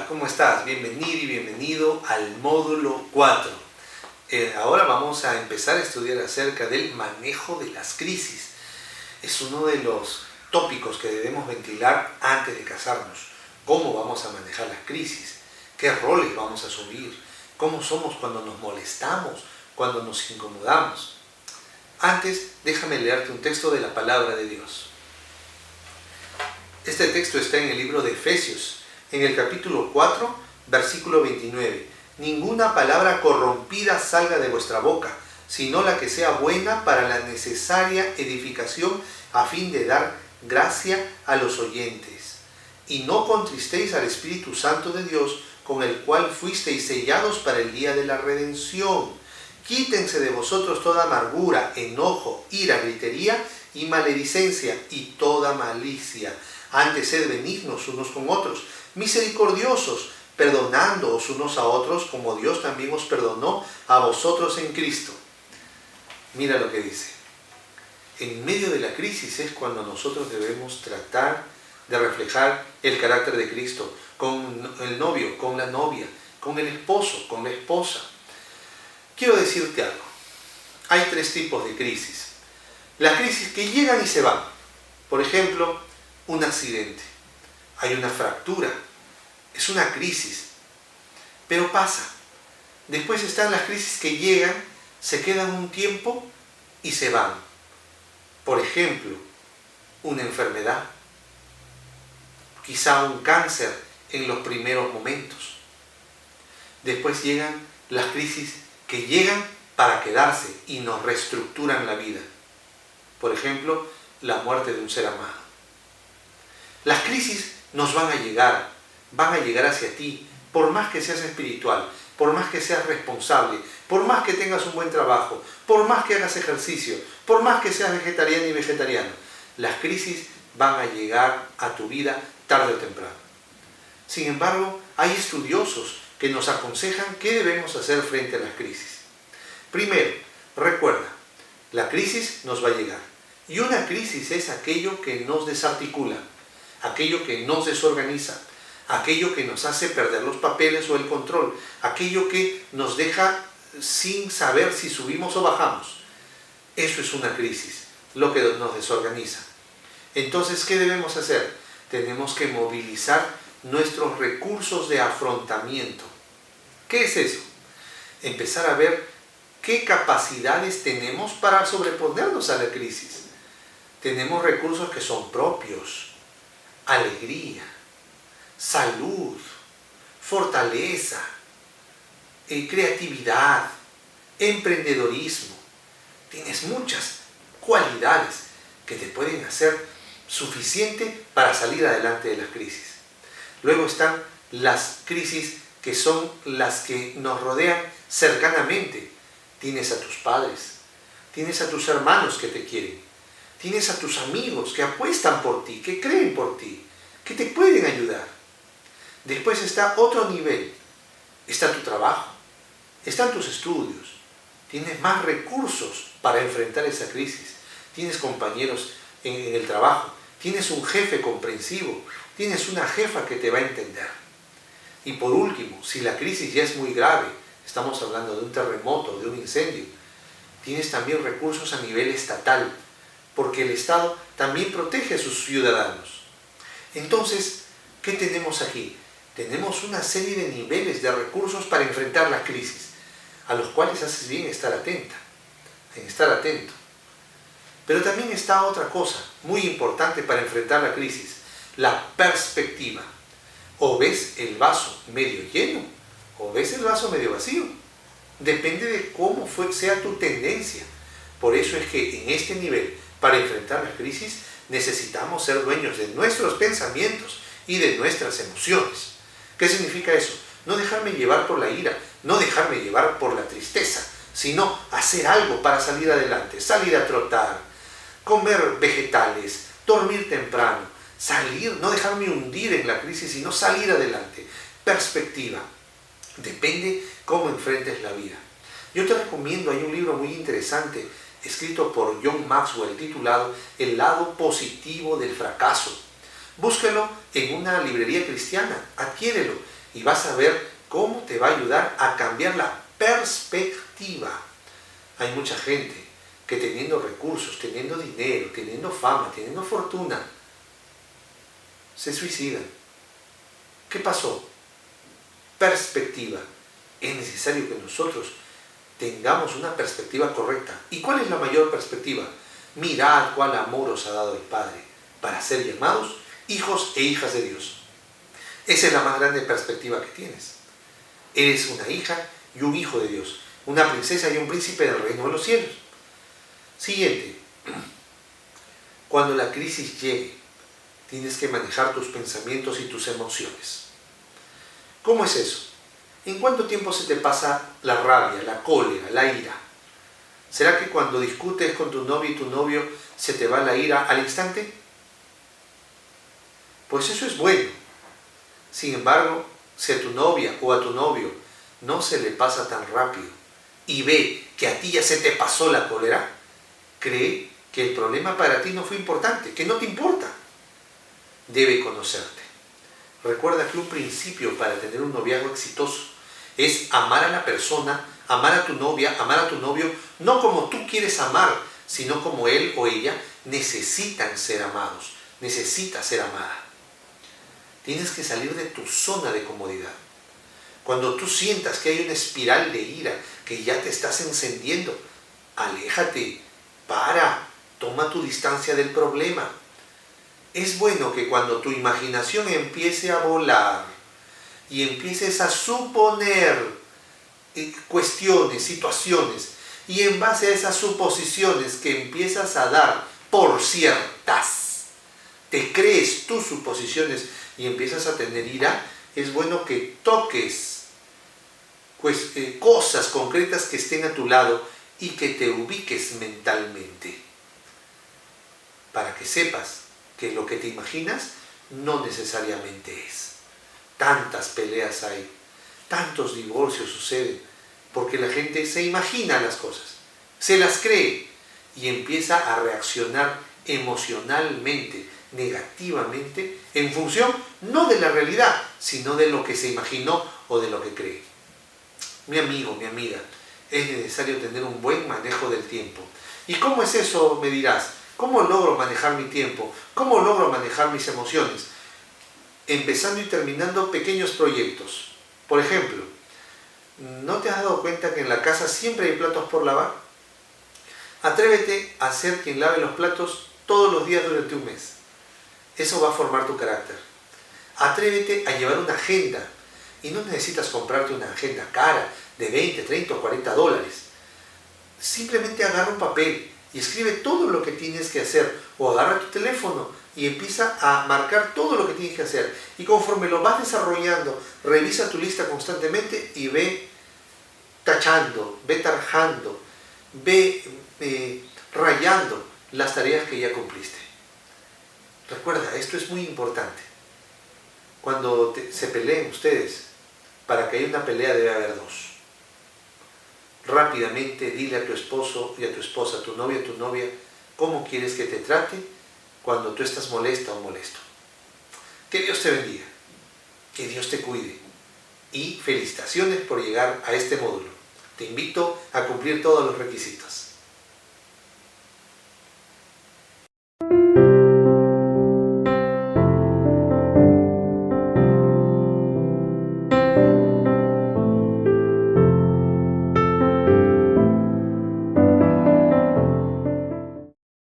¿cómo estás? Bienvenido y bienvenido al módulo 4. Ahora vamos a empezar a estudiar acerca del manejo de las crisis. Es uno de los tópicos que debemos ventilar antes de casarnos. ¿Cómo vamos a manejar las crisis? ¿Qué roles vamos a asumir? ¿Cómo somos cuando nos molestamos? ¿Cuando nos incomodamos? Antes, déjame leerte un texto de la palabra de Dios. Este texto está en el libro de Efesios, en el capítulo 4, versículo 29. Ninguna palabra corrompida salga de vuestra boca, sino la que sea buena para la necesaria edificación a fin de dar gracia a los oyentes. Y no contristéis al Espíritu Santo de Dios, con el cual fuisteis sellados para el día de la redención. Quítense de vosotros toda amargura, enojo, ira, gritería y maledicencia y toda malicia. Antes sed benignos unos con otros, misericordiosos, perdonándoos unos a otros como Dios también os perdonó a vosotros en Cristo. Mira lo que dice. En medio de la crisis es cuando nosotros debemos tratar de reflejar el carácter de Cristo con el novio, con la novia, con el esposo, con la esposa. Quiero decirte algo. Hay tres tipos de crisis. Las crisis que llegan y se van. Por ejemplo, un accidente. Hay una fractura. Es una crisis. Pero pasa. Después están las crisis que llegan, se quedan un tiempo y se van. Por ejemplo, una enfermedad. Quizá un cáncer en los primeros momentos. Después llegan las crisis que llegan para quedarse y nos reestructuran la vida. Por ejemplo, la muerte de un ser amado. Las crisis nos van a llegar hacia ti, por más que seas espiritual, por más que seas responsable, por más que tengas un buen trabajo, por más que hagas ejercicio, por más que seas vegetariano y vegetariano. Las crisis van a llegar a tu vida tarde o temprano. Sin embargo, hay estudiosos que nos aconsejan qué debemos hacer frente a las crisis. Primero, recuerda, la crisis nos va a llegar. Y una crisis es aquello que nos desarticula, aquello que nos desorganiza, aquello que nos hace perder los papeles o el control, aquello que nos deja sin saber si subimos o bajamos. Eso es una crisis, lo que nos desorganiza. Entonces, ¿qué debemos hacer? Tenemos que movilizar nuestros recursos de afrontamiento. ¿Qué es eso? Empezar a ver qué capacidades tenemos para sobreponernos a la crisis. Tenemos recursos que son propios: alegría, salud, fortaleza, creatividad, emprendedorismo. Tienes muchas cualidades que te pueden hacer suficiente para salir adelante de las crisis. Luego están las crisis que son las que nos rodean cercanamente. Tienes a tus padres, tienes a tus hermanos que te quieren, tienes a tus amigos que apuestan por ti, que creen por ti, que te pueden ayudar. Después está otro nivel. Está tu trabajo, están tus estudios. Tienes más recursos para enfrentar esa crisis. Tienes compañeros en el trabajo. Tienes un jefe comprensivo. Tienes una jefa que te va a entender. Y por último, si la crisis ya es muy grave, estamos hablando de un terremoto, de un incendio, tienes también recursos a nivel estatal, porque el Estado también protege a sus ciudadanos. Entonces, ¿qué tenemos aquí? Tenemos una serie de niveles de recursos para enfrentar la crisis, a los cuales haces bien estar atento. Pero también está otra cosa muy importante para enfrentar la crisis: la perspectiva. O ves el vaso medio lleno, o ves el vaso medio vacío. Depende de cómo sea tu tendencia. Por eso es que en este nivel, para enfrentar la crisis, necesitamos ser dueños de nuestros pensamientos y de nuestras emociones. ¿Qué significa eso? No dejarme llevar por la ira, no dejarme llevar por la tristeza, sino hacer algo para salir adelante, salir a trotar, comer vegetales, dormir temprano, salir, no dejarme hundir en la crisis, sino salir adelante. Perspectiva. Depende cómo enfrentes la vida. Yo te recomiendo, hay un libro muy interesante escrito por John Maxwell titulado El lado positivo del fracaso. Búsquelo en una librería cristiana, adquiérelo y vas a ver cómo te va a ayudar a cambiar la perspectiva. Hay mucha gente que teniendo recursos, teniendo dinero, teniendo fama, teniendo fortuna, se suicidan. ¿Qué pasó? Perspectiva. Es necesario que nosotros tengamos una perspectiva correcta. ¿Y cuál es la mayor perspectiva? Mirad cuál amor os ha dado el Padre para ser llamados hijos e hijas de Dios. Esa es la más grande perspectiva que tienes. Eres una hija y un hijo de Dios, una princesa y un príncipe del reino de los cielos. Siguiente. Cuando la crisis llegue, tienes que manejar tus pensamientos y tus emociones. ¿Cómo es eso? ¿En cuánto tiempo se te pasa la rabia, la cólera, la ira? ¿Será que cuando discutes con tu novia y tu novio se te va la ira al instante? Pues eso es bueno. Sin embargo, si a tu novia o a tu novio no se le pasa tan rápido y ve que a ti ya se te pasó la cólera, cree que el problema para ti no fue importante, que no te importa. Debe conocerte. Recuerda que un principio para tener un noviazgo exitoso es amar a la persona, amar a tu novia, amar a tu novio, no como tú quieres amar, sino como él o ella necesitan ser amados, necesita ser amada. Tienes que salir de tu zona de comodidad. Cuando tú sientas que hay una espiral de ira, que ya te estás encendiendo, aléjate, toma tu distancia del problema. Es bueno que cuando tu imaginación empiece a volar y empieces a suponer cuestiones, situaciones, y en base a esas suposiciones que empiezas a dar por ciertas, te crees tus suposiciones y empiezas a tener ira, es bueno que toques cosas concretas que estén a tu lado y que te ubiques mentalmente, para que sepas que lo que te imaginas no necesariamente es. Tantas peleas hay, tantos divorcios suceden, porque la gente se imagina las cosas, se las cree y empieza a reaccionar emocionalmente, negativamente, en función no de la realidad, sino de lo que se imaginó o de lo que cree. Mi amigo, mi amiga, es necesario tener un buen manejo del tiempo. ¿Y cómo es eso? Me dirás. ¿Cómo logro manejar mi tiempo? ¿Cómo logro manejar mis emociones? Empezando y terminando pequeños proyectos. Por ejemplo, ¿no te has dado cuenta que en la casa siempre hay platos por lavar? Atrévete a ser quien lave los platos todos los días durante un mes. Eso va a formar tu carácter. Atrévete a llevar una agenda. Y no necesitas comprarte una agenda cara de 20, 30 o 40 dólares. Simplemente agarra un papel y escribe todo lo que tienes que hacer, o agarra tu teléfono y empieza a marcar todo lo que tienes que hacer, y conforme lo vas desarrollando, revisa tu lista constantemente y ve tachando, ve tarjando, ve rayando las tareas que ya cumpliste. Recuerda, esto es muy importante. Cuando se peleen ustedes, para que haya una pelea debe haber dos. Rápidamente dile a tu esposo y a tu esposa, a tu novia, cómo quieres que te trate cuando tú estás molesta o molesto. Que Dios te bendiga, que Dios te cuide y felicitaciones por llegar a este módulo. Te invito a cumplir todos los requisitos.